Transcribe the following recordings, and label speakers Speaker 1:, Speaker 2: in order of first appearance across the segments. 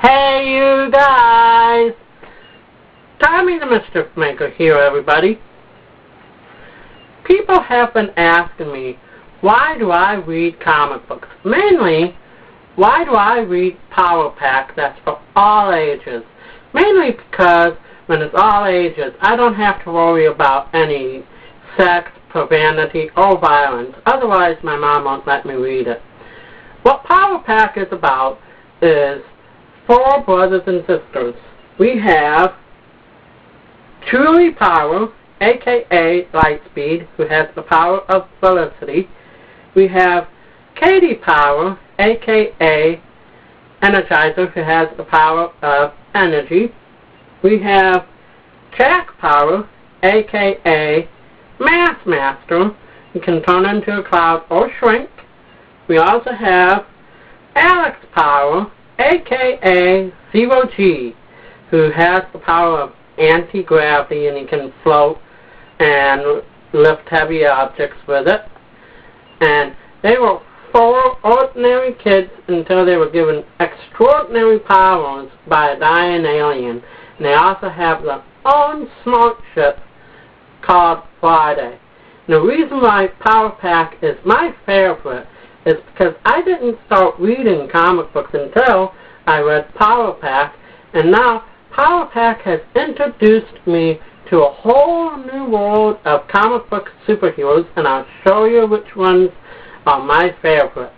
Speaker 1: Hey you guys! Tommy the Mischief Maker here, everybody. People have been asking me, why do I read comic books? Mainly, why do I read Power Pack that's for all ages? Mainly because when it's all ages, I don't have to worry about any sex, profanity, or violence. Otherwise, my mom won't let me read it. What Power Pack is about is 4 brothers and sisters. We have Truly Power, a.k.a. Lightspeed, who has the power of Felicity. We have Katie Power, a.k.a. Energizer, who has the power of Energy. We have Jack Power, a.k.a. Mass Master, who can turn into a cloud or shrink. We also have Alex Power, a.k.a. Zero G, who has the power of anti-gravity, and he can float and lift heavy objects with it. And they were 4 ordinary kids until they were given extraordinary powers by a dying alien. And they also have their own smart ship called Friday. And the reason why Power Pack is my favorite is because I didn't start reading comic books until I read Power Pack, and now Power Pack has introduced me to a whole new world of comic book superheroes, and I'll show you which ones are my favorites.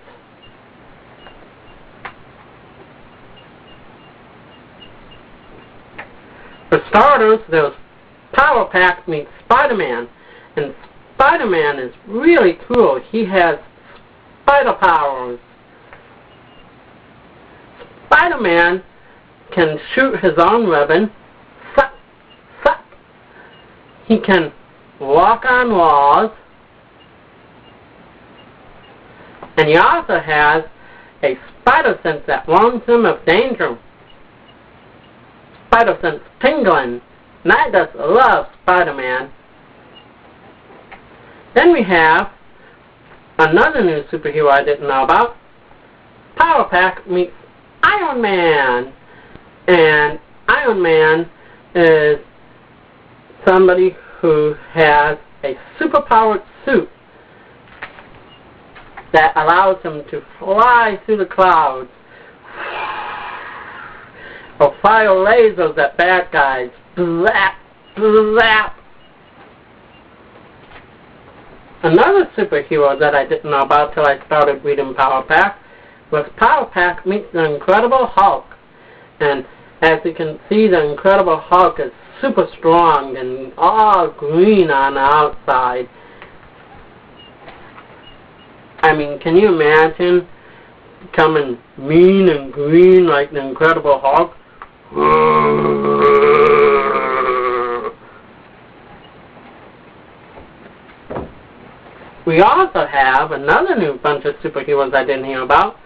Speaker 1: For starters, there's Power Pack meets Spider-Man, and Spider-Man is really cool. He has spider powers. Spider-Man can shoot his own weapon. Suck, suck. He can walk on walls. And he also has a spider sense that warns him of danger. Spider sense tingling. And I just love Spider-Man. Then we have another new superhero I didn't know about. Power Pack meets Iron Man. And Iron Man is somebody who has a superpowered suit that allows him to fly through the clouds or fire lasers at bad guys. Blap, blap. Another superhero that I didn't know about till I started reading Power Pack was Power Pack meets the Incredible Hulk. And as you can see, the Incredible Hulk is super strong and all green on the outside. I mean, can you imagine becoming mean and green like the Incredible Hulk? We also have another new bunch of superheroes I didn't hear about.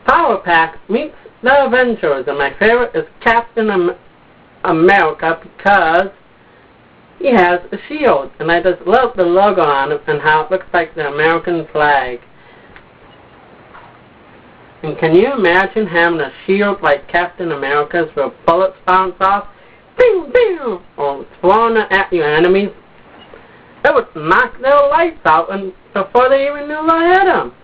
Speaker 1: Power Pack meets the Avengers, and my favorite is Captain America because he has a shield, and I just love the logo on it and how it looks like the American flag. And can you imagine having a shield like Captain America's where bullets bounce off? Bing, bing! Or thrown at your enemies? It would knock their lights out and before they even knew I hit them.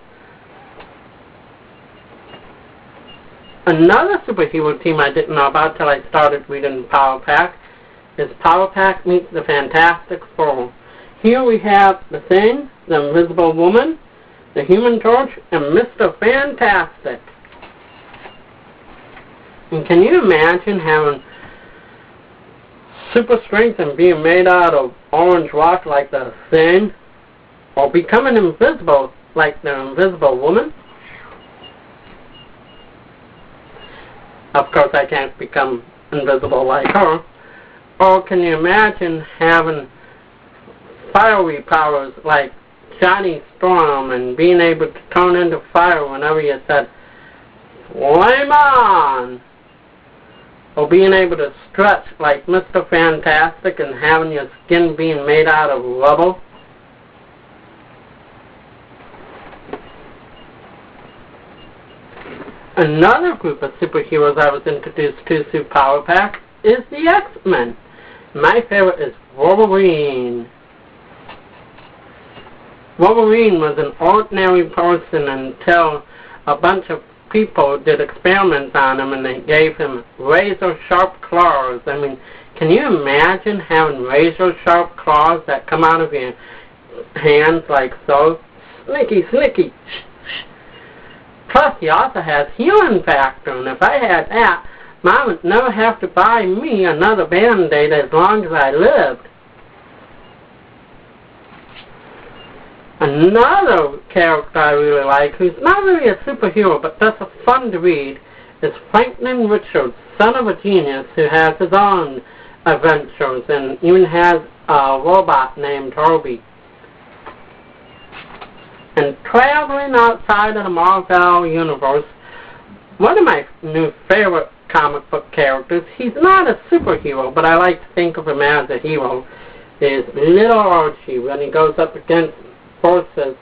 Speaker 1: Another superhero team I didn't know about till I started reading Power Pack is Power Pack meets the Fantastic Four. Here we have the Thing, the Invisible Woman, the Human Torch, and Mr. Fantastic. And can you imagine having super strength and being made out of orange rock like the Thing? Or becoming invisible like the Invisible Woman? Of course, I can't become invisible like her. Or can you imagine having fiery powers like Johnny Storm and being able to turn into fire whenever you said, "Flame on!" Or being able to stretch like Mr. Fantastic and having your skin being made out of rubble? Another group of superheroes I was introduced to through Power Pack is the X-Men. My favorite is Wolverine. Wolverine was an ordinary person until a bunch of people did experiments on him and they gave him razor-sharp claws. I mean, can you imagine having razor-sharp claws that come out of your hands like so? Snicky, snicky. Plus, he also has healing factor, and if I had that, Mom would never have to buy me another Band-Aid as long as I lived. Another character I really like, who's not really a superhero, but just fun to read, is Franklin Richards, son of a genius who has his own adventures and even has a robot named Toby. And traveling outside of the Marvel universe, one of my new favorite comic book characters, he's not a superhero, but I like to think of him as a hero, is Little Archie when he goes up against forces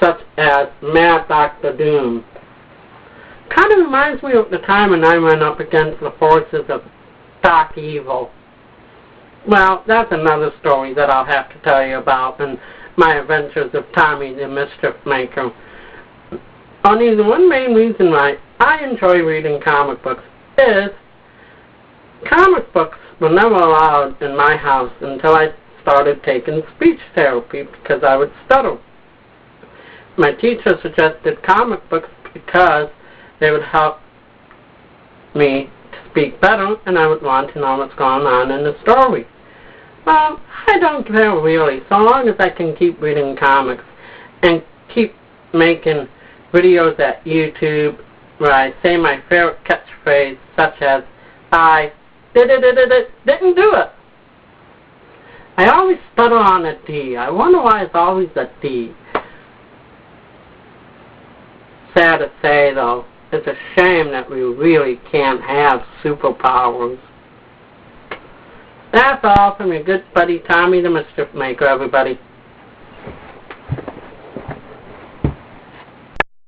Speaker 1: such as Mad Dr. Doom. Kind of reminds me of the time when I went up against the forces of Doc Evil. Well, that's another story that I'll have to tell you about in my adventures of Tommy the Mischief Maker. Only the one main reason why I enjoy reading comic books is comic books were never allowed in my house until I started taking speech therapy because I would stutter. My teacher suggested comic books because they would help me to speak better and I would want to know what's going on in the story. Well, I don't care really, so long as I can keep reading comics and keep making videos at YouTube where I say my favorite catchphrase such as, I didn't do it. I always stutter on a D. I wonder why it's always a D. Sad to say, though, it's a shame that we really can't have superpowers. That's all from your good buddy Tommy the Mischief Maker, everybody.